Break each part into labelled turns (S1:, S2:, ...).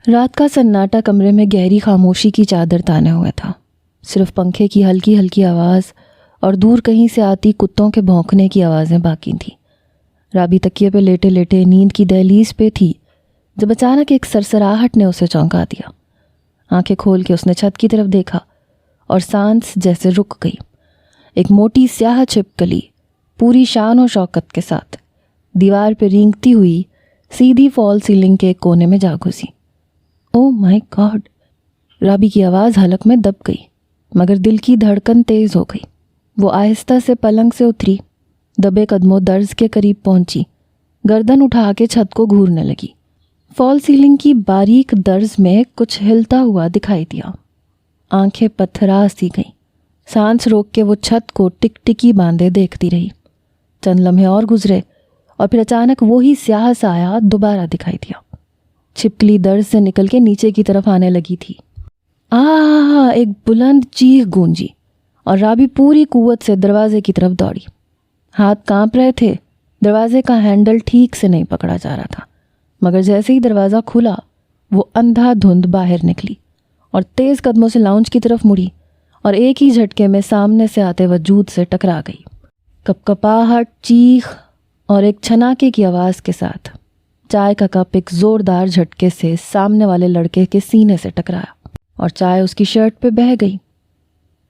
S1: رات کا سناٹا کمرے میں گہری خاموشی کی چادر تانے ہوئے تھا۔ صرف پنکھے کی ہلکی ہلکی آواز اور دور کہیں سے آتی کتوں کے بھونکنے کی آوازیں باقی تھیں۔ رابی تکیے پہ لیٹے لیٹے نیند کی دہلیز پہ تھی جب اچانک ایک سرسراہٹ نے اسے چونکا دیا۔ آنکھیں کھول کے اس نے چھت کی طرف دیکھا اور سانس جیسے رک گئی۔ ایک موٹی سیاہ چھپکلی پوری شان و شوکت کے ساتھ دیوار پہ رینگتی ہوئی سیدھی فال سیلنگ کے ایک کونے میں جا گھسی۔ او مائی گاڈ! رابی کی آواز حلق میں دب گئی، مگر دل کی دھڑکن تیز ہو گئی۔ وہ آہستہ سے پلنگ سے اتری، دبے قدموں درز کے قریب پہنچی، گردن اٹھا کے چھت کو گھورنے لگی۔ فال سیلنگ کی باریک درز میں کچھ ہلتا ہوا دکھائی دیا۔ آنکھیں پتھرا سی گئیں۔ سانس روک کے وہ چھت کو ٹک ٹکی باندھے دیکھتی رہی۔ چند لمحے اور گزرے اور پھر اچانک وہی سیاہ سایہ دوبارہ دکھائی دیا۔ چھپکلی درز سے نکل کے نیچے کی طرف آنے لگی تھی۔ ایک بلند چیخ گونجی اور رابی پوری قوت سے دروازے کی طرف دوڑی۔ ہاتھ کانپ رہے تھے، دروازے کا ہینڈل ٹھیک سے نہیں پکڑا جا رہا تھا، مگر جیسے ہی دروازہ کھلا وہ اندھا دھند باہر نکلی اور تیز قدموں سے لاؤنج کی طرف مڑی اور ایک ہی جھٹکے میں سامنے سے آتے وجود سے ٹکرا گئی۔ کپکپاہٹ، چیخ اور ایک چھناکے کی آواز کے ساتھ چائے کا کپ ایک زوردار جھٹکے سے سامنے والے لڑکے کے سینے سے ٹکرایا اور چائے اس کی شرٹ پہ بہہ گئی۔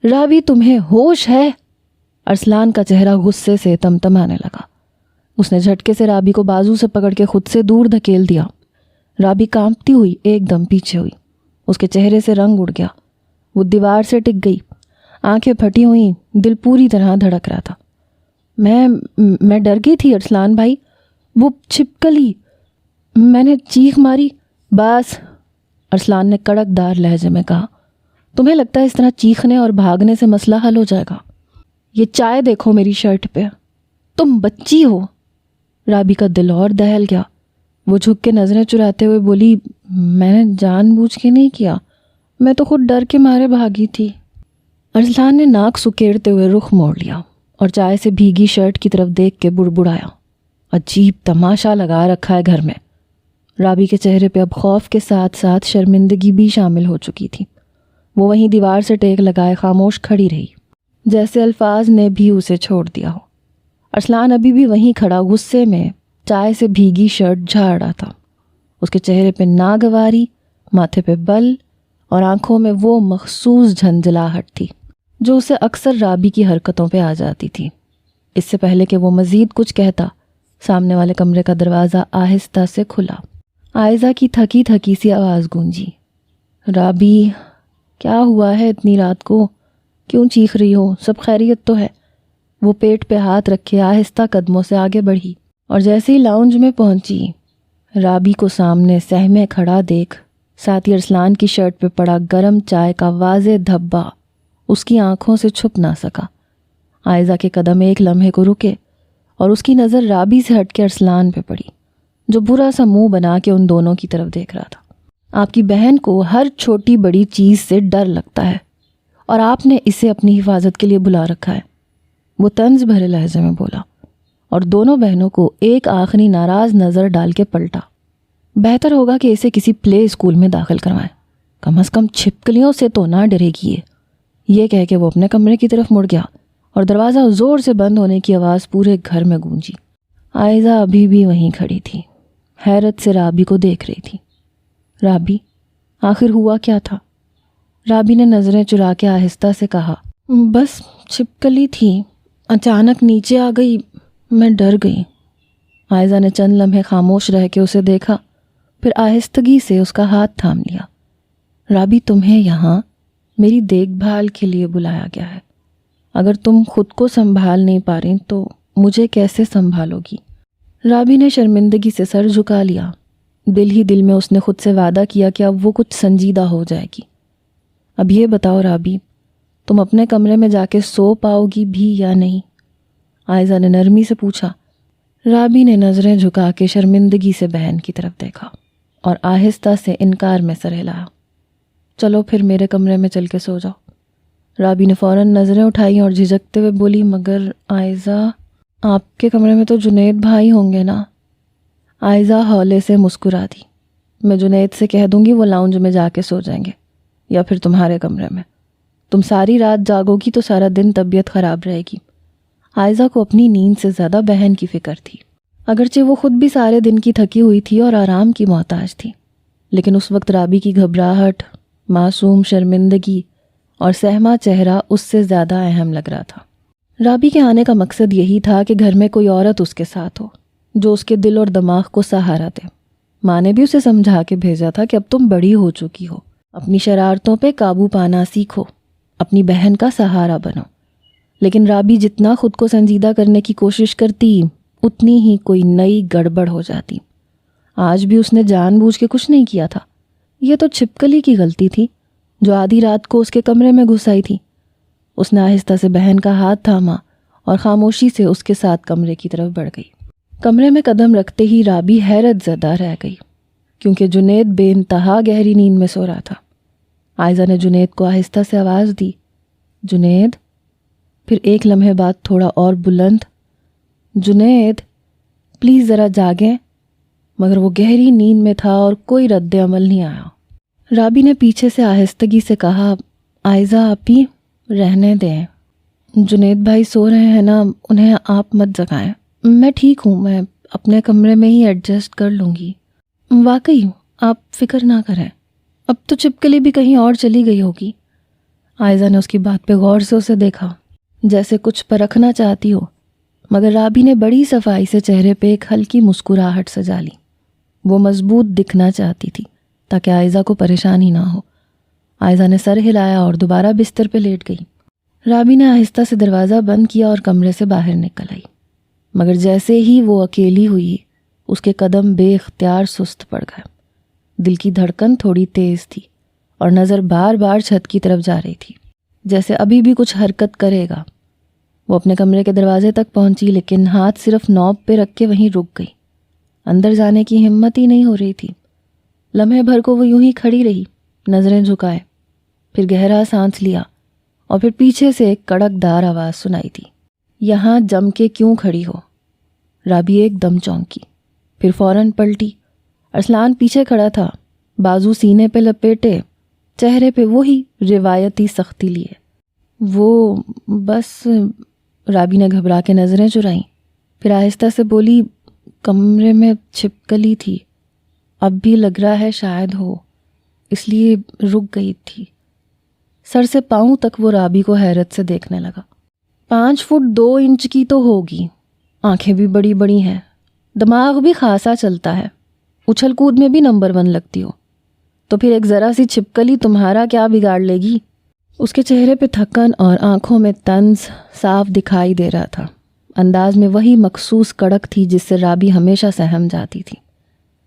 S1: رابی تمہیں ہوش ہے؟ ارسلان کا چہرہ غصے سے تمتمانے لگا۔ اس نے جھٹکے سے رابی کو بازو سے پکڑ کے خود سے دور دھکیل دیا۔ رابی کانپتی ہوئی ایک دم پیچھے ہوئی۔ اس کے چہرے سے رنگ اڑ گیا۔ وہ دیوار سے ٹک گئی، آنکھیں پھٹی ہوئیں، دل پوری طرح دھڑک رہا تھا۔ میں ڈر گئی تھی ارسلان بھائی، وہ چھپکلی، میں نے چیخ ماری۔ بس، ارسلان نے کڑک دار لہجے میں کہا، تمہیں لگتا ہے اس طرح چیخنے اور بھاگنے سے مسئلہ حل ہو جائے گا؟ یہ چائے دیکھو میری شرٹ پہ، تم بچی ہو۔ رابی کا دل اور دہل گیا۔ وہ جھک کے نظریں چراتے ہوئے بولی، میں نے جان بوجھ کے نہیں کیا، میں تو خود ڈر کے مارے بھاگی تھی۔ ارسلان نے ناک سکیڑتے ہوئے رخ موڑ لیا اور چائے سے بھیگی شرٹ کی طرف دیکھ کے بڑبڑایا، عجیب تماشا لگا رکھا ہے گھر میں۔ رابی کے چہرے پہ اب خوف کے ساتھ ساتھ شرمندگی بھی شامل ہو چکی تھی۔ وہ وہیں دیوار سے ٹیک لگائے خاموش کھڑی رہی، جیسے الفاظ نے بھی اسے چھوڑ دیا ہو۔ ارسلان ابھی بھی وہیں کھڑا غصے میں چائے سے بھیگی شرٹ جھاڑ رہا تھا۔ اس کے چہرے پہ ناگواری، ماتھے پہ بل اور آنکھوں میں وہ مخصوص جھنجھلاہٹ تھی جو اسے اکثر رابی کی حرکتوں پہ آ جاتی تھی۔ اس سے پہلے کہ وہ مزید کچھ کہتا، سامنے والے کمرے کا دروازہ آہستہ سے کھلا۔ عائزہ کی تھکی تھکی سی آواز گونجی، رابی کیا ہوا ہے اتنی رات کو؟ کیوں چیخ رہی ہو؟ سب خیریت تو ہے؟ وہ پیٹ پہ ہاتھ رکھے آہستہ قدموں سے آگے بڑھی اور جیسے ہی لاؤنج میں پہنچی، رابی کو سامنے سہمے کھڑا دیکھ ساتھ ہی ارسلان کی شرٹ پہ پڑا گرم چائے کا واضح دھبا اس کی آنکھوں سے چھپ نہ سکا۔ عائزہ کے قدم ایک لمحے کو رکے اور اس کی نظر رابی سے ہٹ کے ارسلان پہ پڑی، جو برا سا منہ بنا کے ان دونوں کی طرف دیکھ رہا تھا۔ آپ کی بہن کو ہر چھوٹی بڑی چیز سے ڈر لگتا ہے اور آپ نے اسے اپنی حفاظت کے لیے بلا رکھا ہے، وہ طنز بھرے لہجے میں بولا اور دونوں بہنوں کو ایک آخری ناراض نظر ڈال کے پلٹا۔ بہتر ہوگا کہ اسے کسی پلے اسکول میں داخل کروائیں، کم از کم چھپکلیوں سے تو نہ ڈرے گی یہ کہہ کے وہ اپنے کمرے کی طرف مڑ گیا اور دروازہ زور سے بند ہونے کی آواز پورے گھر میں گونجی۔ عائزہ ابھی بھی وہیں کھڑی تھی، حیرت سے رابی کو دیکھ رہی تھی۔ رابی، آخر ہوا کیا تھا؟ رابی نے نظریں چرا کے آہستہ سے کہا، بس چھپکلی تھی، اچانک نیچے آ گئی، میں ڈر گئی۔ عائزہ نے چند لمحے خاموش رہ کے اسے دیکھا، پھر آہستگی سے اس کا ہاتھ تھام لیا۔ رابی، تمہیں یہاں میری دیکھ بھال کے لیے بلایا گیا ہے۔ اگر تم خود کو سنبھال نہیں پا رہی تو مجھے کیسے سنبھالو گی؟ رابی نے شرمندگی سے سر جھکا لیا۔ دل ہی دل میں اس نے خود سے وعدہ کیا کہ اب وہ کچھ سنجیدہ ہو جائے گی۔ اب یہ بتاؤ رابی، تم اپنے کمرے میں جا کے سو پاؤ گی بھی یا نہیں؟ عائزہ نے نرمی سے پوچھا۔ رابی نے نظریں جھکا کے شرمندگی سے بہن کی طرف دیکھا اور آہستہ سے انکار میں سر ہلایا۔ چلو پھر میرے کمرے میں چل کے سو جاؤ۔ رابی نے فوراً نظریں اٹھائیں اور جھجکتے ہوئے بولی، مگر عائزہ، آپ کے کمرے میں تو جنید بھائی ہوں گے نا؟ عائزہ ہولے سے مسکرا دی۔ میں جنید سے کہہ دوں گی وہ لاؤنج میں جا کے سو جائیں گے یا پھر تمہارے کمرے میں. تم ساری رات جاگو گی تو سارا دن طبیعت خراب رہے گی. عائزہ کو اپنی نیند سے زیادہ بہن کی فکر تھی. اگرچہ وہ خود بھی سارے دن کی تھکی ہوئی تھی اور آرام کی محتاج تھی، لیکن اس وقت رابی کی گھبراہٹ، معصوم شرمندگی اور سہما چہرہ اس سے زیادہ اہم لگ رہا تھا. رابی کے آنے کا مقصد یہی تھا کہ گھر میں کوئی عورت اس کے ساتھ ہو جو اس کے دل اور دماغ کو سہارا دے. ماں نے بھی اسے سمجھا کے بھیجا تھا کہ اب تم بڑی ہو چکی ہو، اپنی شرارتوں پہ قابو پانا سیکھو، اپنی بہن کا سہارا بنو. لیکن رابی جتنا خود کو سنجیدہ کرنے کی کوشش کرتی اتنی ہی کوئی نئی گڑبڑ ہو جاتی. آج بھی اس نے جان بوجھ کے کچھ نہیں کیا تھا. یہ تو چھپکلی کی غلطی تھی جو آدھی رات کو اس کے کمرے میں گھس آئی تھی. اس نے آہستہ سے بہن کا ہاتھ تھاما اور خاموشی سے اس کے ساتھ کمرے کی طرف بڑھ گئی. کمرے میں قدم رکھتے ہی رابی حیرت زدہ رہ گئی کیونکہ جنید بے انتہا گہری نیند میں سو رہا تھا. عائزہ نے جنید کو آہستہ سے آواز دی، جنید. پھر ایک لمحے بعد تھوڑا اور بلند، جنید پلیز ذرا جاگیں. مگر وہ گہری نیند میں تھا اور کوئی رد عمل نہیں آیا. رابی نے پیچھے سے آہستگی سے کہا، عائزہ آپی رہنے دیں، جنید بھائی سو رہے ہیں نا، انہیں آپ مت جگائیں. میں ٹھیک ہوں، میں اپنے کمرے میں ہی ایڈجسٹ کر لوں گی. واقعی آپ فکر نہ کریں، اب تو چھپکلی بھی کہیں اور چلی گئی ہوگی. عائزہ نے اس کی بات پہ غور سے اسے دیکھا جیسے کچھ پرکھنا چاہتی ہو، مگر رابی نے بڑی صفائی سے چہرے پہ ایک ہلکی مسکراہٹ سجا لی. وہ مضبوط دکھنا چاہتی تھی تاکہ عائزہ کو پریشانی نہ ہو. عائزہ نے سر ہلایا اور دوبارہ بستر پہ لیٹ گئی. رابی نے آہستہ سے دروازہ بند کیا اور کمرے سے باہر نکل آئی. مگر جیسے ہی وہ اکیلی ہوئی اس کے قدم بے اختیار سست پڑ گئے. دل کی دھڑکن تھوڑی تیز تھی اور نظر بار بار چھت کی طرف جا رہی تھی جیسے ابھی بھی کچھ حرکت کرے گا. وہ اپنے کمرے کے دروازے تک پہنچی لیکن ہاتھ صرف نوب پہ رکھ کے وہیں رک گئی. اندر جانے کی ہمت ہی نہیں ہو رہی تھی. لمحے بھر کو وہ یوں ہی کھڑی رہی، نظریں جھکائے، پھر گہرا سانس لیا اور پھر پیچھے سے ایک کڑک دار آواز سنائی تھی، یہاں جم کے کیوں کھڑی ہو؟ رابی ایک دم چونکی، پھر فوراً پلٹی. ارسلان پیچھے کھڑا تھا، بازو سینے پہ لپیٹے، چہرے پہ وہی روایتی سختی لیے. وہ بس، رابی نے گھبرا کے نظریں چرائیں، پھر آہستہ سے بولی، کمرے میں چھپکلی تھی، اب بھی لگ رہا ہے شاید ہو، اس لیے رک گئی تھی. سر سے پاؤں تک وہ رابی کو حیرت سے دیکھنے لگا. 5 فٹ 2 انچ کی تو ہوگی، آنکھیں بھی بڑی بڑی ہیں، دماغ بھی خاصا چلتا ہے، اچھل کود میں بھی نمبر 1 لگتی ہو، تو پھر ایک ذرا سی چھپکلی تمہارا کیا بگاڑ لے گی؟ اس کے چہرے پہ تھکن اور آنکھوں میں طنز صاف دکھائی دے رہا تھا. انداز میں وہی مخصوص کڑک تھی جس سے رابی ہمیشہ سہم جاتی تھی.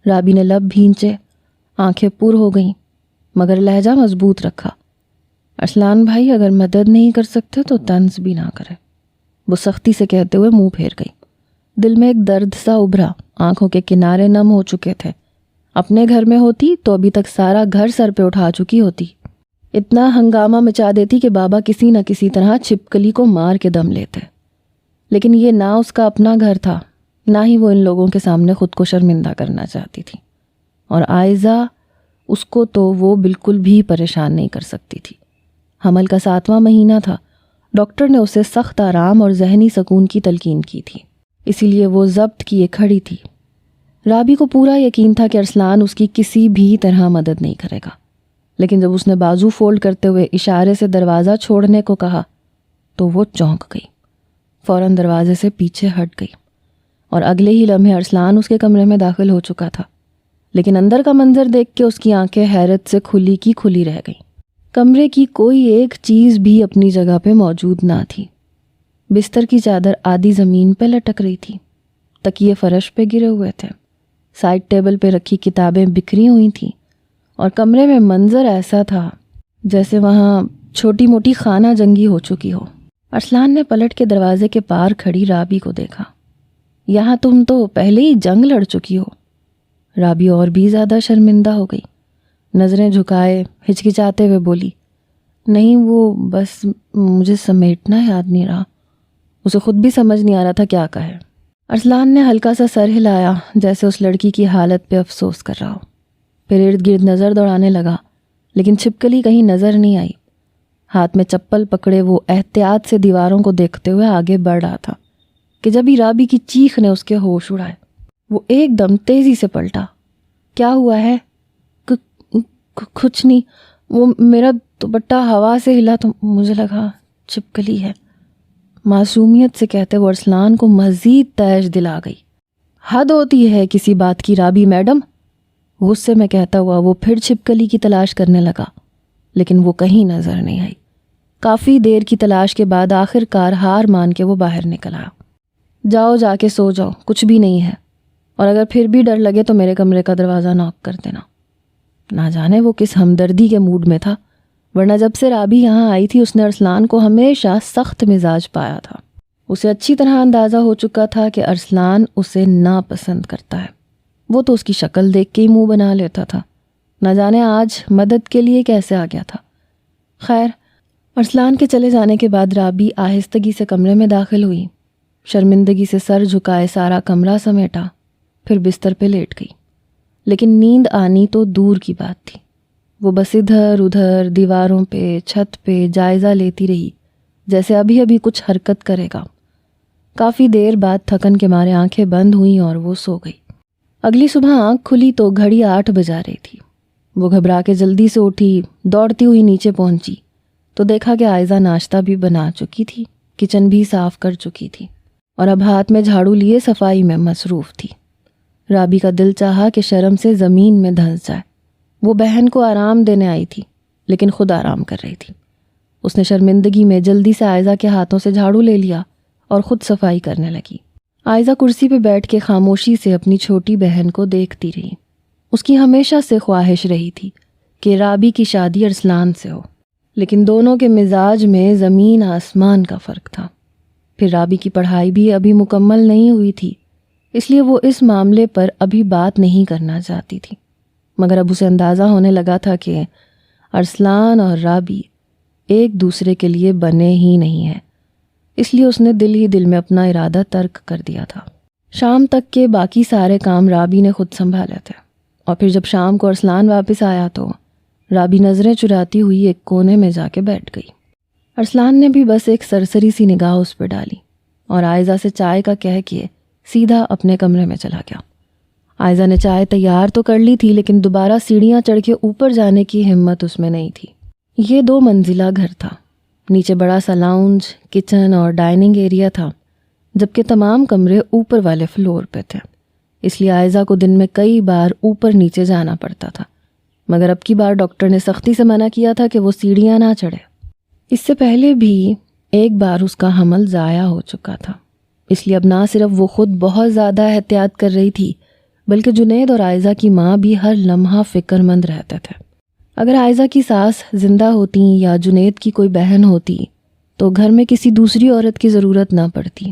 S1: رابی نے لب بھینچے، آنکھیں پر ہو گئیں، مگر لہجہ مضبوط رکھا. ارسلان بھائی اگر مدد نہیں کر سکتے تو طنز بھی نہ کرے، وہ سختی سے کہتے ہوئے منہ پھیر گئی. دل میں ایک درد سا ابھرا، آنکھوں کے کنارے نم ہو چکے تھے. اپنے گھر میں ہوتی تو ابھی تک سارا گھر سر پہ اٹھا چکی ہوتی، اتنا ہنگامہ مچا دیتی کہ بابا کسی نہ کسی طرح چھپکلی کو مار کے دم لیتے. لیکن یہ نہ اس کا اپنا گھر تھا، نہ ہی وہ ان لوگوں کے سامنے خود کو شرمندہ کرنا چاہتی تھی. اور عائزہ، اس کو تو وہ بالکل بھی پریشان نہیں کر سکتی تھی. حمل کا 7واں مہینہ تھا. ڈاکٹر نے اسے سخت آرام اور ذہنی سکون کی تلقین کی تھی، اسی لیے وہ ضبط کیے کھڑی تھی. رابی کو پورا یقین تھا کہ ارسلان اس کی کسی بھی طرح مدد نہیں کرے گا، لیکن جب اس نے بازو فولڈ کرتے ہوئے اشارے سے دروازہ چھوڑنے کو کہا تو وہ چونک گئی، فوراً دروازے سے پیچھے ہٹ گئی. اور اگلے ہی لمحے ارسلان اس کے کمرے میں داخل ہو چکا تھا. لیکن اندر کا منظر دیکھ کے اس کی آنکھیں حیرت سے کھلی کی کھلی رہ گئیں. کمرے کی کوئی ایک چیز بھی اپنی جگہ پہ موجود نہ تھی. بستر کی چادر آدھی زمین پہ لٹک رہی تھی، تکیے فرش پہ گرے ہوئے تھے، سائڈ ٹیبل پہ رکھی کتابیں بکھری ہوئی تھیں، اور کمرے میں منظر ایسا تھا جیسے وہاں چھوٹی موٹی خانہ جنگی ہو چکی ہو. ارسلان نے پلٹ کے دروازے کے پار کھڑی رابی کو دیکھا. یہاں تم تو پہلے ہی جنگ لڑ چکی ہو. رابی اور بھی زیادہ شرمندہ ہو گئی، نظریں جھکائے ہچکچاتے ہوئے بولی، نہیں وہ بس مجھے سمیٹنا یاد نہیں رہا. اسے خود بھی سمجھ نہیں آ رہا تھا کیا کہے. ارسلان نے ہلکا سا سر ہلایا جیسے اس لڑکی کی حالت پہ افسوس کر رہا ہو. پھر ارد گرد نظر دوڑانے لگا، لیکن چھپکلی کہیں نظر نہیں آئی۔ ہاتھ میں چپل پکڑے وہ احتیاط سے دیواروں کو دیکھتے ہوئے آگے بڑھ رہا تھا کہ جب ہی رابی کی چیخ نے اس کے ہوش اڑائے۔ وہ ایک دم تیزی سے پلٹا۔ کیا ہوا ہے؟ کچھ نہیں، وہ میرا دوپٹہ ہوا سے ہلا تو مجھے لگا چھپکلی ہے، معصومیت سے کہتے وہ ارسلان کو مزید تیش دلا گئی۔ حد ہوتی ہے کسی بات کی رابی میڈم، غصے میں کہتا ہوا وہ پھر چھپکلی کی تلاش کرنے لگا، لیکن وہ کہیں نظر نہیں آئی۔ کافی دیر کی تلاش کے بعد آخر کار ہار مان کے وہ باہر نکل آیا۔ جاؤ جا کے سو جاؤ، کچھ بھی نہیں ہے، اور اگر پھر بھی ڈر لگے تو میرے کمرے کا دروازہ ناک کر دینا۔ نہ جانے وہ کس ہمدردی کے موڈ میں تھا، ورنہ جب سے رابی یہاں آئی تھی اس نے ارسلان کو ہمیشہ سخت مزاج پایا تھا۔ اسے اچھی طرح اندازہ ہو چکا تھا کہ ارسلان اسے ناپسند کرتا ہے۔ وہ تو اس کی شکل دیکھ کے ہی منہ بنا لیتا تھا، نہ جانے آج مدد کے لیے کیسے آ گیا تھا۔ خیر، ارسلان کے چلے جانے کے بعد رابی آہستگی سے کمرے میں داخل ہوئی، شرمندگی سے سر جھکائے سارا کمرہ سمیٹا، پھر بستر پہ لیٹ گئی۔ لیکن نیند آنی تو دور کی بات تھی۔ وہ بس ادھر ادھر دیواروں پہ، چھت پہ جائزہ لیتی رہی، جیسے ابھی ابھی کچھ حرکت کرے گا۔ کافی دیر بعد تھکن کے مارے آنکھیں بند ہوئیں اور وہ سو گئی۔ اگلی صبح آنکھ کھلی تو گھڑی 8 بجا رہی تھی۔ وہ گھبرا کے جلدی سے اٹھی، دوڑتی ہوئی نیچے پہنچی تو دیکھا کہ عائزہ ناشتہ بھی بنا چکی تھی، کچن بھی صاف کر چکی تھی، اور اب ہاتھ میں جھاڑو لیے صفائی میں مصروف تھی۔ رابی کا دل چاہا کہ شرم سے زمین میں دھنس جائے۔ وہ بہن کو آرام دینے آئی تھی، لیکن خود آرام کر رہی تھی۔ اس نے شرمندگی میں جلدی سے عائزہ کے ہاتھوں سے جھاڑو لے لیا اور خود صفائی کرنے لگی۔ عائزہ کرسی پہ بیٹھ کے خاموشی سے اپنی چھوٹی بہن کو دیکھتی رہی۔ اس کی ہمیشہ سے خواہش رہی تھی کہ رابی کی شادی ارسلان سے ہو، لیکن دونوں کے مزاج میں زمین آسمان کا فرق تھا۔ پھر رابی کی پڑھائی بھی ابھی مکمل نہیں ہوئی تھی، اس لیے وہ اس معاملے پر ابھی بات نہیں کرنا چاہتی تھی، مگر اب اسے اندازہ ہونے لگا تھا کہ ارسلان اور رابی ایک دوسرے کے لیے بنے ہی نہیں ہیں، اس لیے اس نے دل ہی دل میں اپنا ارادہ ترک کر دیا تھا۔ شام تک کے باقی سارے کام رابی نے خود سنبھالے تھے، اور پھر جب شام کو ارسلان واپس آیا تو رابی نظریں چراتی ہوئی ایک کونے میں جا کے بیٹھ گئی۔ ارسلان نے بھی بس ایک سرسری سی نگاہ اس پہ ڈالی اور عائزہ سے چائے کا کہہ کے سیدھا اپنے کمرے میں چلا گیا۔ عائزہ نے چائے تیار تو کر لی تھی، لیکن دوبارہ سیڑھیاں چڑھ کے اوپر جانے کی ہمت اس میں نہیں تھی۔ یہ 2 منزلہ گھر تھا، نیچے بڑا سا لاؤنج، کچن اور ڈائننگ ایریا تھا، جبکہ تمام کمرے اوپر والے فلور پہ تھے، اس لیے عائزہ کو دن میں کئی بار اوپر نیچے جانا پڑتا تھا، مگر اب کی بار ڈاکٹر نے سختی سے منع کیا تھا کہ وہ سیڑھیاں نہ چڑھے۔ اس سے پہلے بھی ایک بار اس کا حمل ضائع ہو چکا تھا، اس لیے اب نہ صرف وہ خود بہت زیادہ احتیاط کر رہی تھی، بلکہ جنید اور عائزہ کی ماں بھی ہر لمحہ فکر مند رہتے تھے۔ اگر عائزہ کی ساس زندہ ہوتی یا جنید کی کوئی بہن ہوتی تو گھر میں کسی دوسری عورت کی ضرورت نہ پڑتی،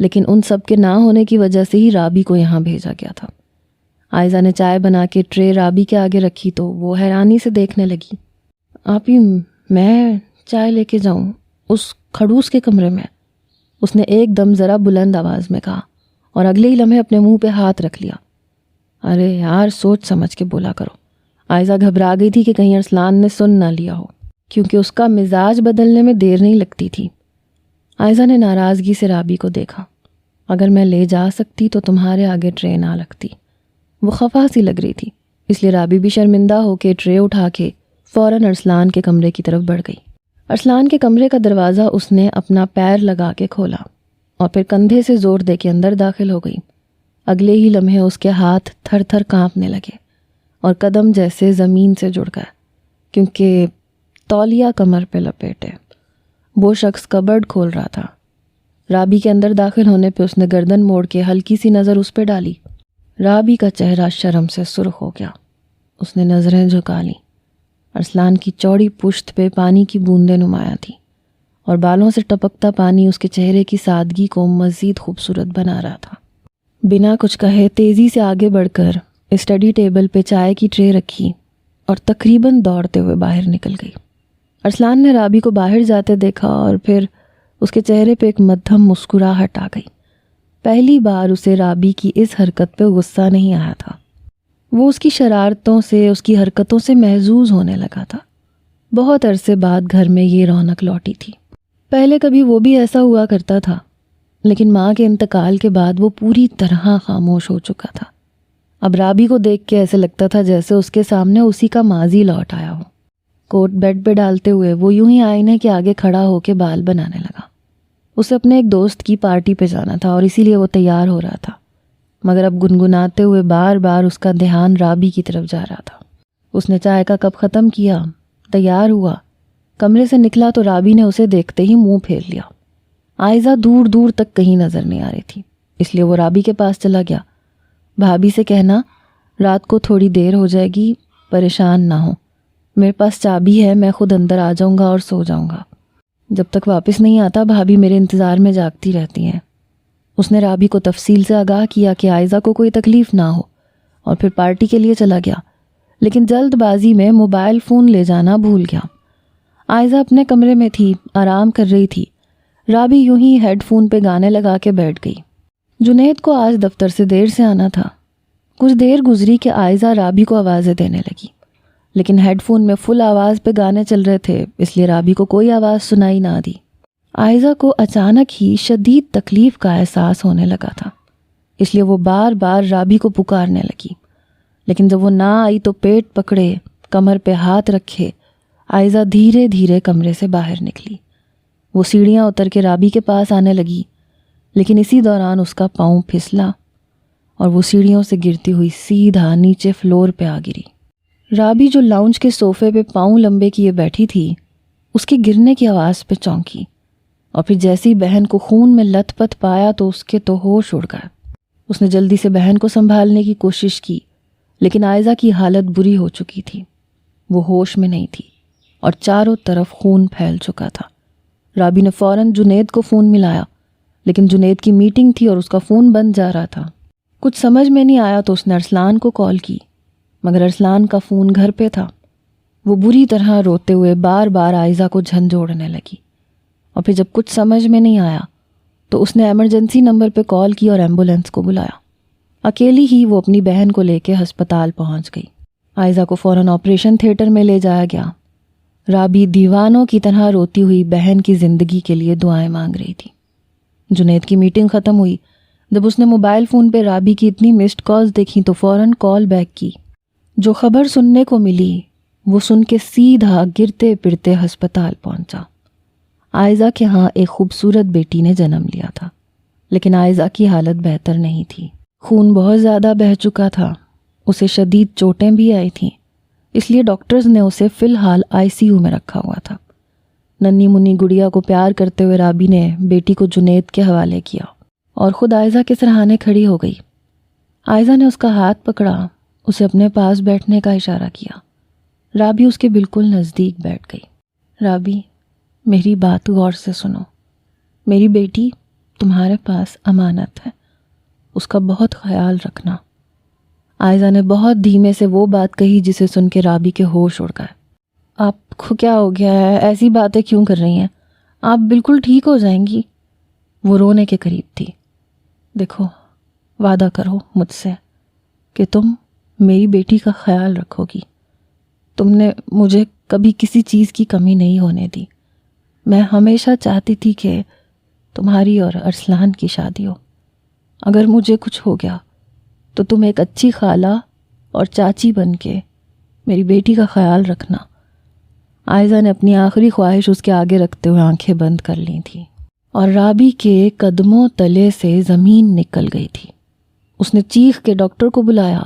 S1: لیکن ان سب کے نہ ہونے کی وجہ سے ہی رابی کو یہاں بھیجا گیا تھا۔ عائزہ نے چائے بنا کے ٹرے رابی کے آگے رکھی تو وہ حیرانی سے دیکھنے لگی۔ آپی، میں چائے لے کے جاؤں اس کھڑوس کے کمرے میں؟ اس نے ایک دم ذرا بلند آواز میں کہا اور اگلے ہی لمحے اپنے منہ پہ ہاتھ رکھ لیا۔ ارے یار، سوچ سمجھ کے بولا کرو۔ عائزہ گھبرا گئی تھی کہ کہیں ارسلان نے سن نہ لیا ہو، کیونکہ اس کا مزاج بدلنے میں دیر نہیں لگتی تھی۔ عائزہ نے ناراضگی سے رابی کو دیکھا۔ اگر میں لے جا سکتی تو تمہارے آگے ٹرے نہ لگتی۔ وہ خفا سی لگ رہی تھی، اس لیے رابی بھی شرمندہ ہو کے ٹرے اٹھا کے فوراً ارسلان کے کمرے کی طرف بڑھ گئی۔ ارسلان کے کمرے کا دروازہ اس نے اپنا پیر لگا کے کھولا اور پھر کندھے سے زور دے کے اندر داخل ہو گئی۔ اگلے ہی لمحے اس کے ہاتھ تھر تھر کانپنے لگے اور قدم جیسے زمین سے جڑ گئے، کیونکہ تولیہ کمر پہ لپیٹے وہ شخص کبرڈ کھول رہا تھا۔ رابی کے اندر داخل ہونے پہ اس نے گردن موڑ کے ہلکی سی نظر اس پہ ڈالی۔ رابی کا چہرہ شرم سے سرخ ہو گیا۔ اس نے نظریں جھکا لیں۔ ارسلان کی چوڑی پشت پہ پانی کی بوندیں نمایاں تھیں اور بالوں سے ٹپکتا پانی اس کے چہرے کی سادگی کو مزید خوبصورت بنا رہا تھا۔ بنا کچھ کہے تیزی سے آگے بڑھ کر اسٹڈی ٹیبل پہ چائے کی ٹرے رکھی اور تقریباً دوڑتے ہوئے باہر نکل گئی۔ ارسلان نے رابی کو باہر جاتے دیکھا اور پھر اس کے چہرے پہ ایک مدھم مسکراہٹ آ گئی۔ پہلی بار اسے رابی کی اس حرکت پہ غصہ نہیں آیا تھا۔ وہ اس کی شرارتوں سے، اس کی حرکتوں سے محظوظ ہونے لگا تھا۔ بہت عرصے بعد گھر میں یہ رونق لوٹی تھی۔ پہلے کبھی وہ بھی ایسا ہوا کرتا تھا، لیکن ماں کے انتقال کے بعد وہ پوری طرح خاموش ہو چکا تھا۔ اب رابی کو دیکھ کے ایسے لگتا تھا جیسے اس کے سامنے اسی کا ماضی لوٹ آیا ہو۔ کوٹ بیڈ پہ ڈالتے ہوئے وہ یوں ہی آئینے کے آگے کھڑا ہو کے بال بنانے لگا۔ اسے اپنے ایک دوست کی پارٹی پہ جانا تھا اور اسی لیے وہ تیار ہو رہا تھا، مگر اب گنگناتے ہوئے بار بار اس کا دھیان رابی کی طرف جا رہا تھا۔ اس نے چائے کا کپ ختم کیا، تیار ہوا، کمرے سے نکلا تو رابی نے اسے دیکھتے ہی منہ پھیر لیا۔ عائزہ دور دور تک کہیں نظر نہیں آ رہی تھی، اس لیے وہ رابی کے پاس چلا گیا۔ بھابھی سے کہنا رات کو تھوڑی دیر ہو جائے گی، پریشان نہ ہو، میرے پاس چابی ہے، میں خود اندر آ جاؤں گا اور سو جاؤں گا۔ جب تک واپس نہیں آتا بھابھی میرے انتظار میں جاگتی رہتی ہیں۔ اس نے رابی کو تفصیل سے آگاہ کیا کہ عائزہ کو کوئی تکلیف نہ ہو، اور پھر پارٹی کے لیے چلا گیا، لیکن جلد بازی میں موبائل فون لے جانا بھول گیا۔ عائزہ اپنے کمرے میں تھی، آرام کر رہی تھی۔ رابی یوں ہی ہیڈ فون پہ گانے لگا کے بیٹھ گئی۔ جنید کو آج دفتر سے دیر سے آنا تھا۔ کچھ دیر گزری کہ عائزہ رابی کو آوازیں دینے لگی، لیکن ہیڈ فون میں فل آواز پہ گانے چل رہے تھے، اس لیے رابی کو کوئی آواز سنائی نہ دی۔ عائزہ کو اچانک ہی شدید تکلیف کا احساس ہونے لگا تھا، اس لیے وہ بار بار رابی کو پکارنے لگی، لیکن جب وہ نہ آئی تو پیٹ پکڑے، کمر پہ ہاتھ رکھے عائزہ دھیرے دھیرے کمرے سے باہر نکلی۔ وہ سیڑھیاں اتر کے رابی کے پاس آنے لگی، لیکن اسی دوران اس کا پاؤں پھسلا اور وہ سیڑھیوں سے گرتی ہوئی سیدھا نیچے فلور پہ آ گری۔ رابی جو لاؤنج کے صوفے پہ پاؤں لمبے کیے بیٹھی تھی، اس کے گرنے کی آواز پہ چونکی، اور پھر جیسی بہن کو خون میں لت پت پایا تو اس کے تو ہوش اڑ گئے۔ اس نے جلدی سے بہن کو سنبھالنے کی کوشش کی، لیکن عائزہ کی حالت بری ہو چکی تھی۔ وہ ہوش میں نہیں تھی اور چاروں طرف خون پھیل چکا تھا۔ رابی نے فوراً جنید کو فون ملایا، لیکن جنید کی میٹنگ تھی اور اس کا فون بند جا رہا تھا۔ کچھ سمجھ میں نہیں آیا تو اس نے ارسلان کو کال کی، مگر ارسلان کا فون گھر پہ تھا۔ وہ بری طرح روتے ہوئے بار بار عائزہ کو جھنجھوڑنے لگی، اور پھر جب کچھ سمجھ میں نہیں آیا تو اس نے ایمرجنسی نمبر پہ کال کی اور ایمبولینس کو بلایا۔ اکیلی ہی وہ اپنی بہن کو لے کے ہسپتال پہنچ گئی۔ عائزہ کو فوراً آپریشن تھیٹر میں لے جایا گیا۔ رابی دیوانوں کی طرح روتی ہوئی بہن کی زندگی کے لیے دعائیں مانگ رہی تھی۔ جنید کی میٹنگ ختم ہوئی۔ جب اس نے موبائل فون پہ رابی کی اتنی مسڈ کالز دیکھیں تو فوراً کال بیک کی۔ جو خبر سننے کو ملی وہ سن کے سیدھا گرتے پڑتے ہسپتال پہنچا۔ عائزہ کے ہاں ایک خوبصورت بیٹی نے جنم لیا تھا، لیکن عائزہ کی حالت بہتر نہیں تھی۔ خون بہت زیادہ بہہ چکا تھا، اسے شدید چوٹیں بھی آئی تھیں، اس لیے ڈاکٹرز نے اسے فی الحال ICU میں رکھا ہوا تھا۔ ننھی منی گڑیا کو پیار کرتے ہوئے رابی نے بیٹی کو جنید کے حوالے کیا اور خود عائزہ کے سرہانے کھڑی ہو گئی۔ عائزہ نے اس کا ہاتھ پکڑا، اسے اپنے پاس بیٹھنے کا اشارہ کیا۔ رابی اس کے بالکل نزدیک بیٹھ گئی۔ رابی، میری بات غور سے سنو، میری بیٹی تمہارے پاس امانت ہے، اس کا بہت خیال رکھنا۔ عائزہ نے بہت دھیمے سے وہ بات کہی جسے سن کے رابی کے ہوش اڑ گئے۔ آپ کو کیا ہو گیا ہے؟ ایسی باتیں کیوں کر رہی ہیں؟ آپ بالکل ٹھیک ہو جائیں گی۔ وہ رونے کے قریب تھی۔ دیکھو، وعدہ کرو مجھ سے کہ تم میری بیٹی کا خیال رکھو گی۔ تم نے مجھے کبھی کسی چیز کی کمی نہیں ہونے دی۔ میں ہمیشہ چاہتی تھی کہ تمہاری اور ارسلان کی شادی ہو۔ اگر مجھے کچھ ہو گیا تو تم ایک اچھی خالہ اور چاچی بن کے میری بیٹی کا خیال رکھنا۔ عائزہ نے اپنی آخری خواہش اس کے آگے رکھتے ہوئے آنکھیں بند کر لی تھیں، اور رابی کے قدموں تلے سے زمین نکل گئی تھی۔ اس نے چیخ کے ڈاکٹر کو بلایا،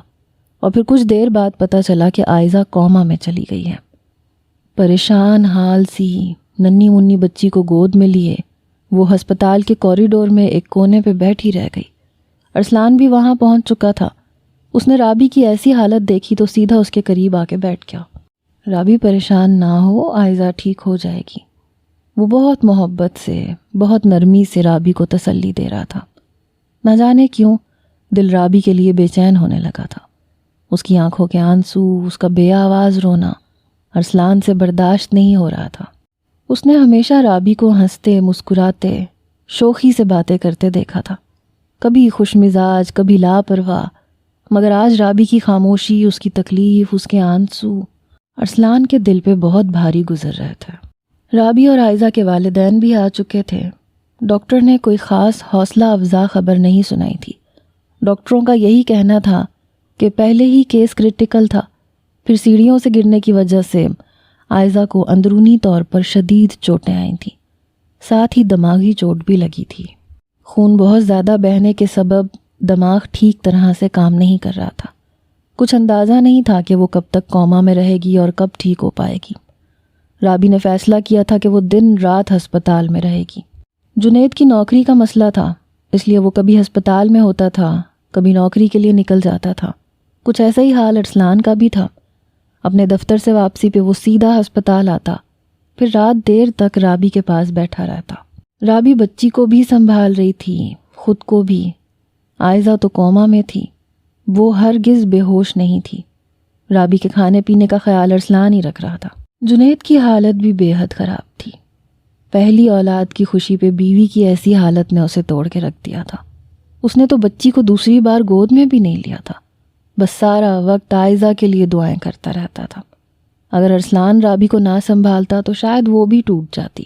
S1: اور پھر کچھ دیر بعد پتہ چلا کہ عائزہ کوما میں چلی گئی ہے۔ پریشان حال سی ننھی منی بچی کو گود میں لیے وہ ہسپتال کے کوریڈور میں ایک کونے پہ بیٹھی رہ گئی۔ ارسلان بھی وہاں پہنچ چکا تھا۔ اس نے رابی کی ایسی حالت دیکھی تو سیدھا اس کے قریب آ کے بیٹھ گیا۔ رابی پریشان نہ ہو، عائزہ ٹھیک ہو جائے گی۔ وہ بہت محبت سے، بہت نرمی سے رابی کو تسلی دے رہا تھا۔ نہ جانے کیوں دل رابی کے لیے بے چین ہونے لگا تھا۔ اس کی آنکھوں کے آنسو، اس کا بے آواز رونا ارسلان سے برداشت نہیں ہو رہا تھا۔ اس نے ہمیشہ رابی کو ہنستے مسکراتے شوخی سے باتیں کرتے دیکھا تھا، کبھی خوش مزاج، کبھی لاپرواہ، مگر آج رابی کی خاموشی، اس کی تکلیف، اس کے آنسو ارسلان کے دل پہ بہت بھاری گزر رہے تھے۔ رابی اور عائزہ کے والدین بھی آ چکے تھے۔ ڈاکٹر نے کوئی خاص حوصلہ افزا خبر نہیں سنائی تھی۔ ڈاکٹروں کا یہی کہنا تھا کہ پہلے ہی کیس کرٹیکل تھا، پھر سیڑھیوں سے گرنے کی وجہ سے عائزہ کو اندرونی طور پر شدید چوٹیں آئی تھیں، ساتھ ہی دماغی چوٹ بھی لگی تھی۔ خون بہت زیادہ بہنے کے سبب دماغ ٹھیک طرح سے کام نہیں کر رہا تھا۔ کچھ اندازہ نہیں تھا کہ وہ کب تک کوما میں رہے گی اور کب ٹھیک ہو پائے گی۔ رابی نے فیصلہ کیا تھا کہ وہ دن رات ہسپتال میں رہے گی۔ جنید کی نوکری کا مسئلہ تھا، اس لیے وہ کبھی ہسپتال میں ہوتا تھا، کبھی نوکری کے لیے نکل جاتا تھا۔ کچھ ایسا ہی حال ارسلان کا بھی تھا۔ اپنے دفتر سے واپسی پہ وہ سیدھا ہسپتال آتا، پھر رات دیر تک رابی کے پاس بیٹھا رہتا۔ رابی بچی کو بھی سنبھال رہی تھی، خود کو بھی۔ عائزہ تو کوما میں تھی، وہ ہرگز بے ہوش نہیں تھی۔ رابی کے کھانے پینے کا خیال ارسلان ہی رکھ رہا تھا۔ جنید کی حالت بھی بے حد خراب تھی۔ پہلی اولاد کی خوشی پہ بیوی کی ایسی حالت نے اسے توڑ کے رکھ دیا تھا۔ اس نے تو بچی کو دوسری بار گود میں بھی نہیں لیا تھا، بس سارا وقت عائزہ کے لیے دعائیں کرتا رہتا تھا۔ اگر ارسلان رابی کو نہ سنبھالتا تو شاید وہ بھی ٹوٹ جاتی۔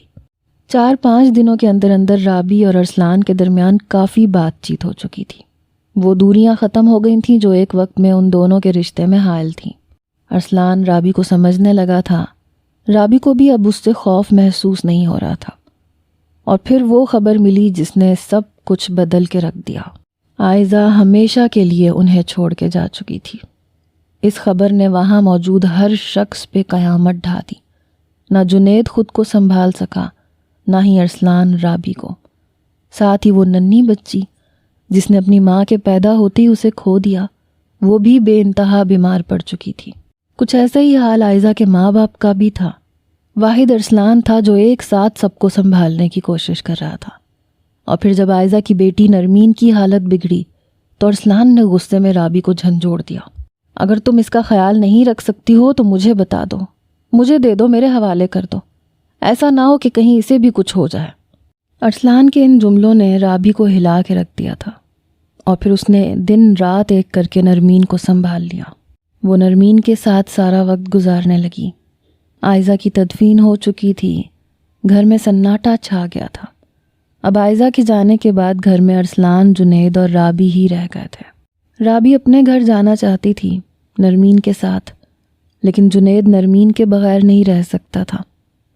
S1: 4-5 دنوں کے اندر اندر رابی اور ارسلان کے درمیان کافی بات چیت ہو چکی تھی۔ وہ دوریاں ختم ہو گئی تھیں جو ایک وقت میں ان دونوں کے رشتے میں حائل تھیں۔ ارسلان رابی کو سمجھنے لگا تھا، رابی کو بھی اب اس سے خوف محسوس نہیں ہو رہا تھا۔ اور پھر وہ خبر ملی جس نے سب کچھ بدل کے رکھ دیا۔ عائزہ ہمیشہ کے لیے انہیں چھوڑ کے جا چکی تھی۔ اس خبر نے وہاں موجود ہر شخص پہ قیامت ڈھا دی۔ نہ جنید خود کو سنبھال سکا، نہ ہی ارسلان رابی کو۔ ساتھ ہی وہ ننھی بچی جس نے اپنی ماں کے پیدا ہوتے ہی اسے کھو دیا، وہ بھی بے انتہا بیمار پڑ چکی تھی۔ کچھ ایسا ہی حال عائزہ کے ماں باپ کا بھی تھا۔ واحد ارسلان تھا جو ایک ساتھ سب کو سنبھالنے کی کوشش کر رہا تھا۔ اور پھر جب عائزہ کی بیٹی نرمین کی حالت بگڑی تو ارسلان نے غصے میں رابی کو جھنجھوڑ دیا۔ اگر تم اس کا خیال نہیں رکھ سکتی ہو تو مجھے بتا دو، مجھے دے دو، میرے حوالے کر دو، ایسا نہ ہو کہ کہیں اسے بھی کچھ ہو جائے۔ ارسلان کے ان جملوں نے رابی کو ہلا کے رکھ دیا تھا، اور پھر اس نے دن رات ایک کر کے نرمین کو سنبھال لیا۔ وہ نرمین کے ساتھ سارا وقت گزارنے لگی۔ عائزہ کی تدفین ہو چکی تھی، گھر میں سناٹا چھا گیا تھا۔ اب عائزہ کے جانے کے بعد گھر میں ارسلان، جنید اور رابی ہی رہ گئے تھے۔ رابی اپنے گھر جانا چاہتی تھی نرمین کے ساتھ، لیکن جنید نرمین کے بغیر نہیں رہ سکتا تھا،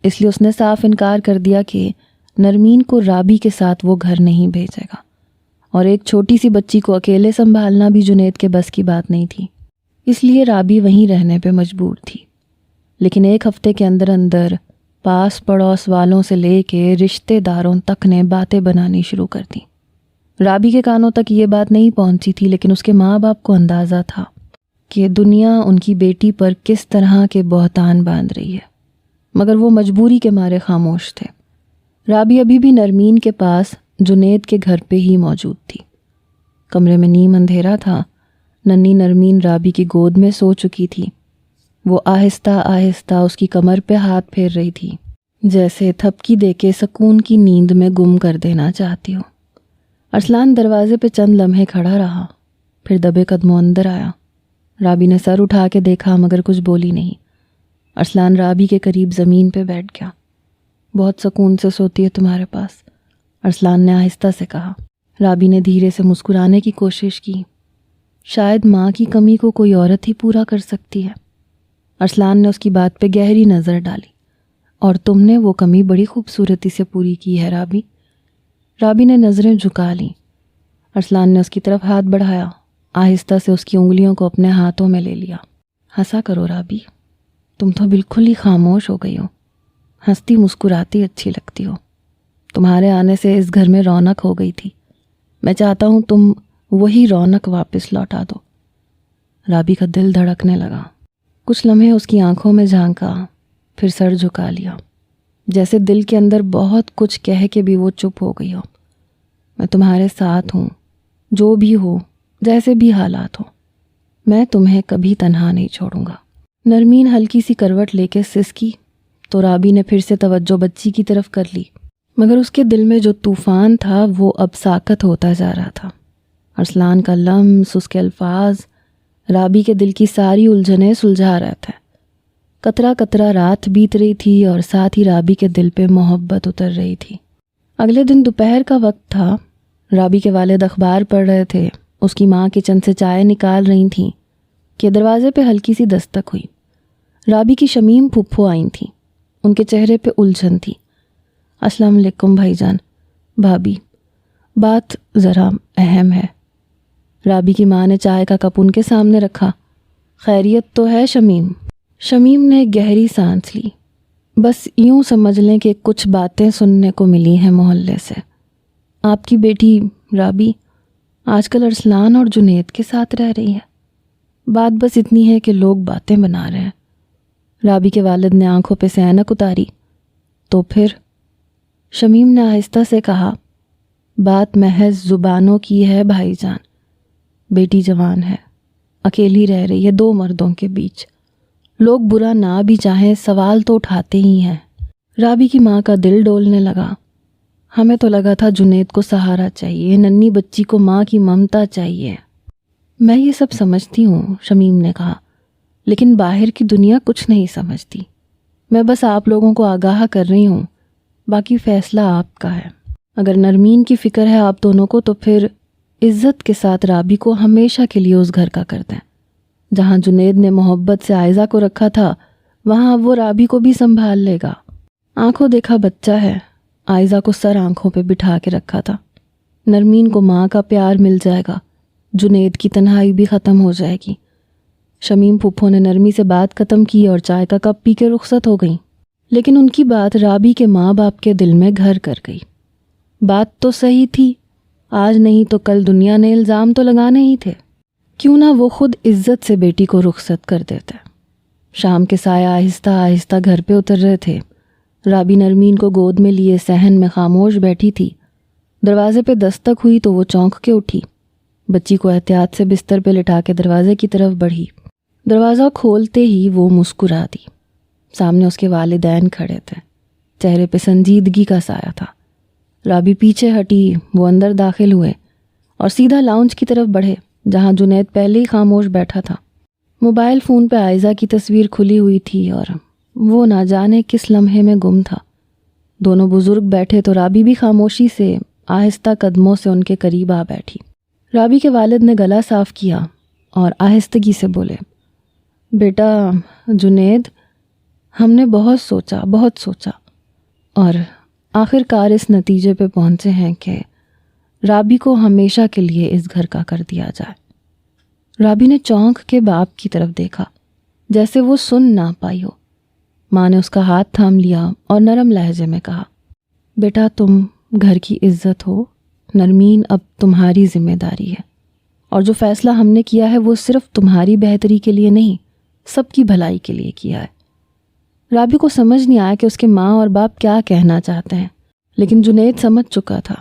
S1: اس لیے اس نے صاف انکار کر دیا کہ نرمین کو رابی کے ساتھ وہ گھر نہیں بھیجے گا، اور ایک چھوٹی سی بچی کو اکیلے سنبھالنا بھی جنید کے بس کی بات نہیں تھی، اس لیے رابی وہیں رہنے پہ مجبور تھی۔ لیکن ایک ہفتے کے اندر اندر پاس پڑوس والوں سے لے کے رشتہ داروں تک نے باتیں بنانی شروع کر دی۔ رابی کے کانوں تک یہ بات نہیں پہنچی تھی، لیکن اس کے ماں باپ کو اندازہ تھا کہ دنیا ان کی بیٹی پر کس طرح کے بہتان باندھ رہی ہے، مگر وہ مجبوری کے مارے خاموش تھے۔ رابی ابھی بھی نرمین کے پاس جنید کے گھر پہ ہی موجود تھی۔ کمرے میں نیم اندھیرا تھا۔ ننھی نرمین رابی کی گود میں سو چکی تھی۔ وہ آہستہ آہستہ اس کی کمر پہ ہاتھ پھیر رہی تھی، جیسے تھپکی دے کے سکون کی نیند میں گم کر دینا چاہتی ہو۔ ارسلان دروازے پہ چند لمحے کھڑا رہا، پھر دبے قدموں اندر آیا۔ رابی نے سر اٹھا کے دیکھا مگر کچھ بولی نہیں۔ ارسلان رابی کے قریب زمین پہ بیٹھ گیا۔ بہت سکون سے سوتی ہے تمہارے پاس، ارسلان نے آہستہ سے کہا۔ رابی نے دھیرے سے مسکرانے کی کوشش کی۔ شاید ماں کی کمی کو کوئی عورت ہی پورا کر سکتی ہے۔ ارسلان نے اس کی بات پہ گہری نظر ڈالی۔ اور تم نے وہ کمی بڑی خوبصورتی سے پوری کی ہے رابی۔ رابی نے نظریں جھکا لیں۔ ارسلان نے اس کی طرف ہاتھ بڑھایا، آہستہ سے اس کی انگلیوں کو اپنے ہاتھوں میں لے لیا۔ ہنسا کرو رابی، تم تو بالکل ہی خاموش ہو گئی ہو۔ ہنستی مسکراتی اچھی لگتی ہو۔ تمہارے آنے سے اس گھر میں رونق ہو گئی تھی، میں چاہتا ہوں تم وہی رونق واپس لوٹا دو۔ رابی کا دل دھڑکنے لگا۔ کچھ لمحے اس کی آنکھوں میں جھانکا، پھر سر جھکا لیا، جیسے دل کے اندر بہت کچھ کہہ کے بھی وہ چپ ہو گئی ہو۔ میں تمہارے ساتھ ہوں، جو بھی ہو، جیسے بھی حالات ہو، میں تمہیں کبھی تنہا نہیں چھوڑوں گا۔ نرمین ہلکی سی کروٹ لے کے سسکی تو رابی نے پھر سے توجہ بچی کی طرف کر لی، مگر اس کے دل میں جو طوفان تھا وہ اب ساکت ہوتا جا رہا تھا۔ ارسلان کا لمس، اس کے الفاظ رابی کے دل کی ساری الجھنیں سلجھا رہا تھا۔ قطرہ قطرہ رات بیت رہی تھی اور ساتھ ہی رابی کے دل پہ محبت اتر رہی تھی۔ اگلے دن دوپہر کا وقت تھا۔ رابی کے والد اخبار پڑھ رہے تھے، اس کی ماں کچن سے چائے نکال رہی تھیں کہ دروازے پہ ہلکی سی دستک ہوئی۔ رابی کی شمیم پھپھو آئی تھیں، ان کے چہرے پہ الجھن تھی۔ السلام علیکم بھائی جان۔ بھابی، بات ذرا اہم ہے۔ رابی کی ماں نے چائے کا کپ ان کے سامنے رکھا۔ خیریت تو ہے شمیم؟ شمیم نے گہری سانس لی۔ بس یوں سمجھ لیں کہ کچھ باتیں سننے کو ملی ہیں محلے سے۔ آپ کی بیٹی رابی آج کل ارسلان اور جنید کے ساتھ رہ رہی ہے۔ بات بس اتنی ہے کہ لوگ باتیں بنا رہے ہیں۔ رابی کے والد نے آنکھوں پہ سے اینک اتاری۔ تو پھر؟ شمیم نے آہستہ سے کہا، بات محض زبانوں کی ہے بھائی جان۔ بیٹی جوان ہے، اکیلی رہ رہی ہے 2 مردوں کے بیچ۔ لوگ برا نہ بھی چاہیں، سوال تو اٹھاتے ہی ہیں۔ رابی کی ماں کا دل ڈولنے لگا۔ ہمیں تو لگا تھا جنید کو سہارا چاہیے، ننھی بچی کو ماں کی ممتا چاہیے۔ میں یہ سب سمجھتی ہوں، شمیم نے کہا، لیکن باہر کی دنیا کچھ نہیں سمجھتی۔ میں بس آپ لوگوں کو آگاہ کر رہی ہوں، باقی فیصلہ آپ کا ہے۔ اگر نرمین کی فکر ہے آپ دونوں کو تو پھر عزت کے ساتھ رابی کو ہمیشہ کے لیے اس گھر کا کر دیں۔ جہاں جنید نے محبت سے عائزہ کو رکھا تھا، وہاں اب وہ رابی کو بھی سنبھال لے گا۔ آنکھوں دیکھا بچہ ہے، عائزہ کو سر آنکھوں پہ بٹھا کے رکھا تھا۔ نرمین کو ماں کا پیار مل جائے گا، جنید کی تنہائی بھی ختم ہو جائے گی۔ شمیم پھپھو نے نرمی سے بات ختم کی اور چائے کا کپ پی کے رخصت ہو گئیں، لیکن ان کی بات رابی کے ماں باپ کے دل میں گھر کر گئی۔ بات تو صحیح تھی، آج نہیں تو کل دنیا نے الزام تو لگانے ہی تھے۔ کیوں نہ وہ خود عزت سے بیٹی کو رخصت کر دیتے۔ شام کے سایہ آہستہ آہستہ گھر پہ اتر رہے تھے۔ رابی نرمین کو گود میں لیے صحن میں خاموش بیٹھی تھی۔ دروازے پہ دستک ہوئی تو وہ چونک کے اٹھی، بچی کو احتیاط سے بستر پہ لٹا کے دروازے کی طرف بڑھی۔ دروازہ کھولتے ہی وہ مسکرا دی۔ سامنے اس کے والدین کھڑے تھے، چہرے پہ سنجیدگی کا سایہ تھا۔ رابی پیچھے ہٹی، وہ اندر داخل ہوئے اور سیدھا لاؤنج کی طرف بڑھے جہاں جنید پہلے ہی خاموش بیٹھا تھا۔ موبائل فون پہ عائزہ کی تصویر کھلی ہوئی تھی اور وہ نہ جانے کس لمحے میں گم تھا۔ دونوں بزرگ بیٹھے تو رابی بھی خاموشی سے آہستہ قدموں سے ان کے قریب آ بیٹھی۔ رابی کے والد نے گلا صاف کیا اور آہستگی سے بولے، بیٹا جنید، ہم نے بہت سوچا اور آخر کار اس نتیجے پہ پہنچے ہیں کہ رابی کو ہمیشہ کے لیے اس گھر کا کر دیا جائے۔ رابی نے چونک کے باپ کی طرف دیکھا، جیسے وہ سن نہ پائی ہو۔ ماں نے اس کا ہاتھ تھام لیا اور نرم لہجے میں کہا، بیٹا تم گھر کی عزت ہو، نرمین اب تمہاری ذمہ داری ہے، اور جو فیصلہ ہم نے کیا ہے وہ صرف تمہاری بہتری کے لیے نہیں، سب کی بھلائی کے لیے کیا ہے۔ رابی کو سمجھ نہیں آیا کہ اس کے ماں اور باپ کیا کہنا چاہتے ہیں، لیکن جنید سمجھ چکا تھا۔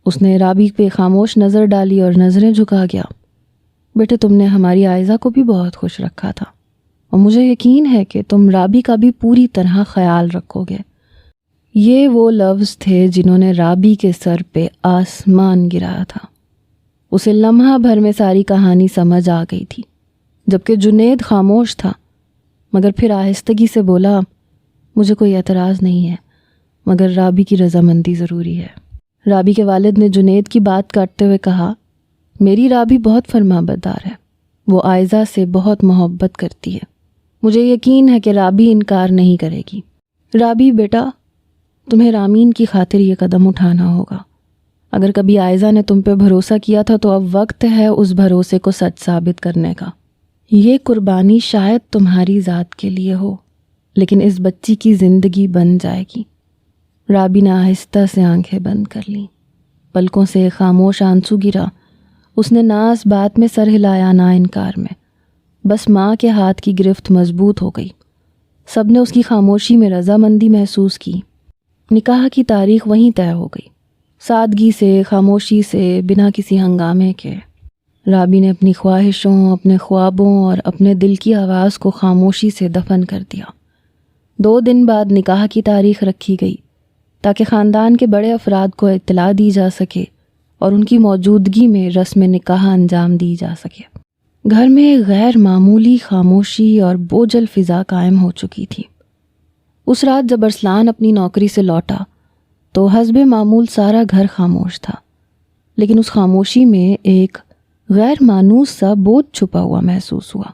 S1: اس نے رابی پہ خاموش نظر ڈالی اور نظریں جھکا گیا، بیٹے تم نے ہماری عائزہ کو بھی بہت خوش رکھا تھا، اور مجھے یقین ہے کہ تم رابی کا بھی پوری طرح خیال رکھو گے۔ یہ وہ لفظ تھے جنہوں نے رابی کے سر پہ آسمان گرایا تھا۔ اسے لمحہ بھر میں ساری کہانی سمجھ آ گئی تھی، جبکہ جنید خاموش تھا، مگر پھر آہستگی سے بولا، مجھے کوئی اعتراض نہیں ہے، مگر رابی کی رضامندی ضروری ہے۔ رابی کے والد نے جنید کی بات کاٹتے ہوئے کہا، میری رابی بہت فرما بردار ہے، وہ عائزہ سے بہت محبت کرتی ہے، مجھے یقین ہے کہ رابی انکار نہیں کرے گی۔ رابی بیٹا، تمہیں رامین کی خاطر یہ قدم اٹھانا ہوگا۔ اگر کبھی عائزہ نے تم پہ بھروسہ کیا تھا تو اب وقت ہے اس بھروسے کو سچ ثابت کرنے کا۔ یہ قربانی شاید تمہاری ذات کے لیے ہو، لیکن اس بچی کی زندگی بن جائے گی۔ رابی نے آہستہ سے آنکھیں بند کر لیں، پلکوں سے خاموش آنسو گرا۔ اس نے نہ اس بات میں سر ہلایا نہ انکار میں، بس ماں کے ہاتھ کی گرفت مضبوط ہو گئی۔ سب نے اس کی خاموشی میں رضامندی محسوس کی۔ نکاح کی تاریخ وہیں طے ہو گئی، سادگی سے، خاموشی سے، بنا کسی ہنگامے کے۔ رابی نے اپنی خواہشوں، اپنے خوابوں اور اپنے دل کی آواز کو خاموشی سے دفن کر دیا۔ 2 دن بعد نکاح کی تاریخ رکھی گئی تاکہ خاندان کے بڑے افراد کو اطلاع دی جا سکے اور ان کی موجودگی میں رسم نکاح انجام دی جا سکے۔ گھر میں ایک غیر معمولی خاموشی اور بوجھل فضا قائم ہو چکی تھی۔ اس رات جب ارسلان اپنی نوکری سے لوٹا تو حسب معمول سارا گھر خاموش تھا، لیکن اس خاموشی میں ایک غیر مانوس سا بوجھ چھپا ہوا محسوس ہوا۔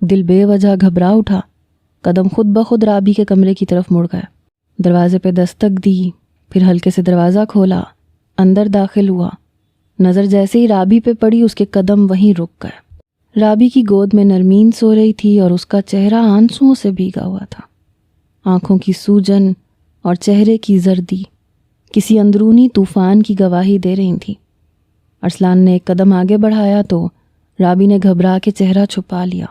S1: دل بے وجہ گھبرا اٹھا، قدم خود بخود رابی کے کمرے کی طرف مڑ گئے۔ دروازے پہ دستک دی، پھر ہلکے سے دروازہ کھولا، اندر داخل ہوا۔ نظر جیسے ہی رابی پہ پڑی اس کے قدم وہیں رک گئے۔ رابی کی گود میں نرمین سو رہی تھی اور اس کا چہرہ آنسوؤں سے بھیگا ہوا تھا۔ آنکھوں کی سوجن اور چہرے کی زردی کسی اندرونی طوفان کی گواہی دے رہی تھی۔ ارسلان نے ایک قدم آگے بڑھایا تو رابی نے گھبرا کے چہرہ چھپا لیا،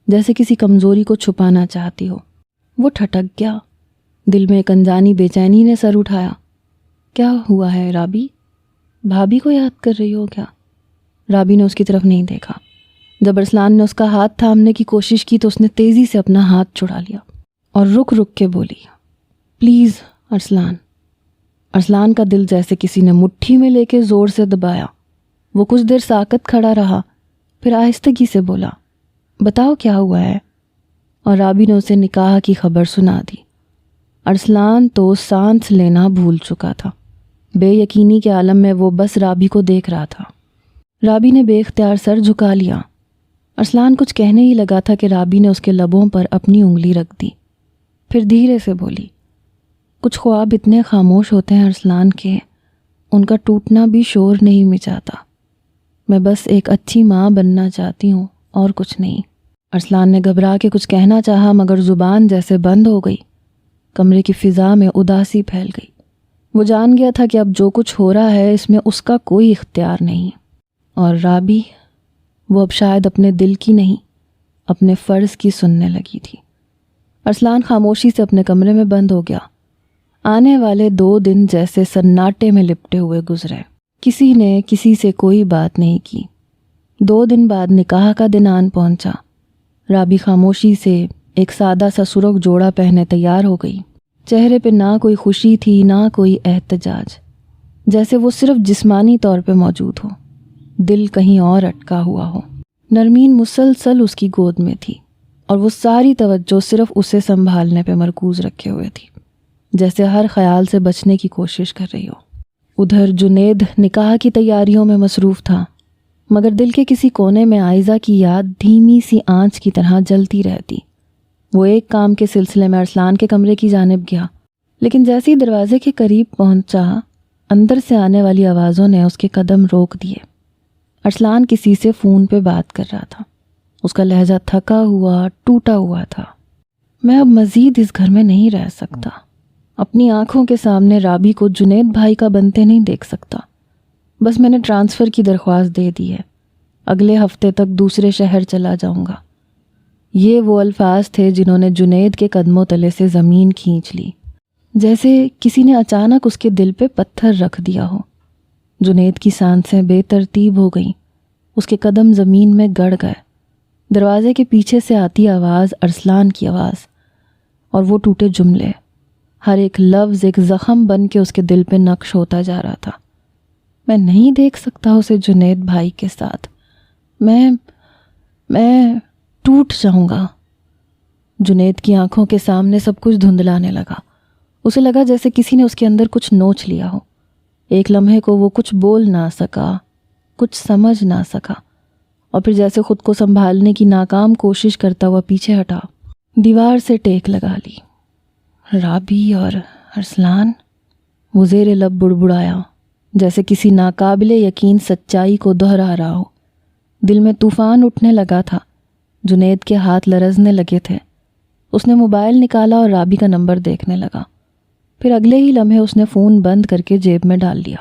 S1: جیسے کسی کمزوری کو چھپانا چاہتی ہو۔ وہ ٹھٹک گیا، دل میں ایک انجانی بے چینی نے سر اٹھایا۔ کیا ہوا ہے رابی؟ بھابھی کو یاد کر رہی ہو کیا؟ رابی نے اس کی طرف نہیں دیکھا۔ جب ارسلان نے اس کا ہاتھ تھامنے کی کوشش کی تو اس نے تیزی سے اپنا ہاتھ چھڑا لیا اور رک رک کے بولی، پلیز ارسلان۔ ارسلان کا دل جیسے کسی نے مٹھی میں لے کے زور سے دبایا۔ وہ کچھ دیر ساکت کھڑا رہا، پھر آہستگی سے بولا، بتاؤ کیا ہوا ہے؟ اور رابی نے اسے نکاح کی خبر سنا دی۔ ارسلان تو سانس لینا بھول چکا تھا۔ بے یقینی کے عالم میں وہ بس رابی کو دیکھ رہا تھا۔ رابی نے بے اختیار سر جھکا لیا۔ ارسلان کچھ کہنے ہی لگا تھا کہ رابی نے اس کے لبوں پر اپنی انگلی رکھ دی، پھر دھیرے سے بولی، کچھ خواب اتنے خاموش ہوتے ہیں ارسلان کے، ان کا ٹوٹنا بھی شور نہیں مچاتا۔ میں بس ایک اچھی ماں بننا چاہتی ہوں اور کچھ نہیں۔ ارسلان نے گھبرا کے کچھ کہنا چاہا مگر زبان جیسے بند ہو گئی۔ کمرے کی فضا میں اداسی پھیل گئی۔ وہ جان گیا تھا کہ اب جو کچھ ہو رہا ہے اس میں اس کا کوئی اختیار نہیں، اور رابی، وہ اب شاید اپنے دل کی نہیں، اپنے فرض کی سننے لگی تھی۔ ارسلان خاموشی سے اپنے کمرے میں بند ہو گیا۔ آنے والے 2 دن جیسے سناٹے میں لپٹے ہوئے گزرے۔ کسی نے کسی سے کوئی بات نہیں کی۔ 2 دن بعد نکاح کا دن آن پہنچا۔ رابی خاموشی سے ایک سادہ سا سرخ جوڑا پہنے تیار ہو گئی۔ چہرے پہ نہ کوئی خوشی تھی نہ کوئی احتجاج، جیسے وہ صرف جسمانی طور پہ موجود ہو، دل کہیں اور اٹکا ہوا ہو۔ نرمین مسلسل اس کی گود میں تھی اور وہ ساری توجہ صرف اسے سنبھالنے پہ مرکوز رکھے ہوئے تھی، جیسے ہر خیال سے بچنے کی کوشش کر رہی ہو۔ ادھر جنید نکاح کی تیاریوں میں مصروف تھا، مگر دل کے کسی کونے میں عائزہ کی یاد دھیمی سی آنچ کی طرح جلتی رہتی۔ وہ ایک کام کے سلسلے میں ارسلان کے کمرے کی جانب گیا، لیکن جیسے ہی دروازے کے قریب پہنچا، اندر سے آنے والی آوازوں نے اس کے قدم روک دیے۔ ارسلان کسی سے فون پہ بات کر رہا تھا۔ اس کا لہجہ تھکا ہوا، ٹوٹا ہوا تھا۔ میں اب مزید اس گھر میں نہیں رہ سکتا۔ اپنی آنکھوں کے سامنے رابی کو جنید بھائی کا بنتے نہیں دیکھ سکتا۔ بس میں نے ٹرانسفر کی درخواست دے دی ہے، اگلے ہفتے تک دوسرے شہر چلا جاؤں گا۔ یہ وہ الفاظ تھے جنہوں نے جنید کے قدموں تلے سے زمین کھینچ لی، جیسے کسی نے اچانک اس کے دل پہ پتھر رکھ دیا ہو۔ جنید کی سانسیں بے ترتیب ہو گئیں، اس کے قدم زمین میں گڑ گئے۔ دروازے کے پیچھے سے آتی آواز ارسلان کی آواز، اور وہ ٹوٹے جملے، ہر ایک لفظ ایک زخم بن کے اس کے دل پہ نقش ہوتا جا رہا تھا۔ میں نہیں دیکھ سکتا اسے جنید بھائی کے ساتھ، میں ٹوٹ جاؤں گا۔ جنید کی آنکھوں کے سامنے سب کچھ دھندلانے لگا۔ اسے لگا جیسے کسی نے اس کے اندر کچھ نوچ لیا ہو۔ ایک لمحے کو وہ کچھ بول نہ سکا، کچھ سمجھ نہ سکا، اور پھر جیسے خود کو سنبھالنے کی ناکام کوشش کرتا ہوا پیچھے ہٹا، دیوار سے ٹیک لگا لی۔ رابی اور ارسلان، وہ زیر لب بڑبڑایا، جیسے کسی ناقابل یقین سچائی کو دہرا رہا ہو۔ دل میں طوفان اٹھنے لگا تھا۔ جنید کے ہاتھ لرزنے لگے تھے۔ اس نے موبائل نکالا اور رابی کا نمبر دیکھنے لگا، پھر اگلے ہی لمحے اس نے فون بند کر کے جیب میں ڈال لیا۔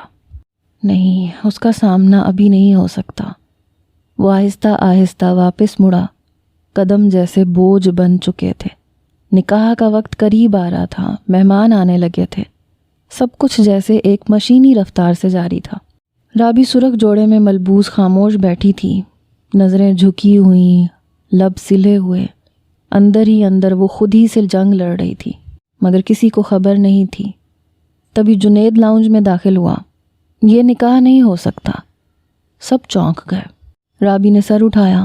S1: نہیں، اس کا سامنا ابھی نہیں ہو سکتا۔ وہ آہستہ آہستہ واپس مڑا، قدم جیسے بوجھ بن چکے تھے۔ نکاح کا وقت قریب آ رہا تھا، مہمان آنے لگے تھے، سب کچھ جیسے ایک مشینی رفتار سے جاری تھا۔ رابی سرخ جوڑے میں ملبوس خاموش بیٹھی تھی، نظریں جھکی ہوئیں، لب سلے ہوئے۔ اندر ہی اندر وہ خود ہی سے جنگ لڑ رہی تھی، مگر کسی کو خبر نہیں تھی۔ تبھی جنید لاؤنج میں داخل ہوا۔ یہ نکاح نہیں ہو سکتا۔ سب چونک گئے۔ رابی نے سر اٹھایا،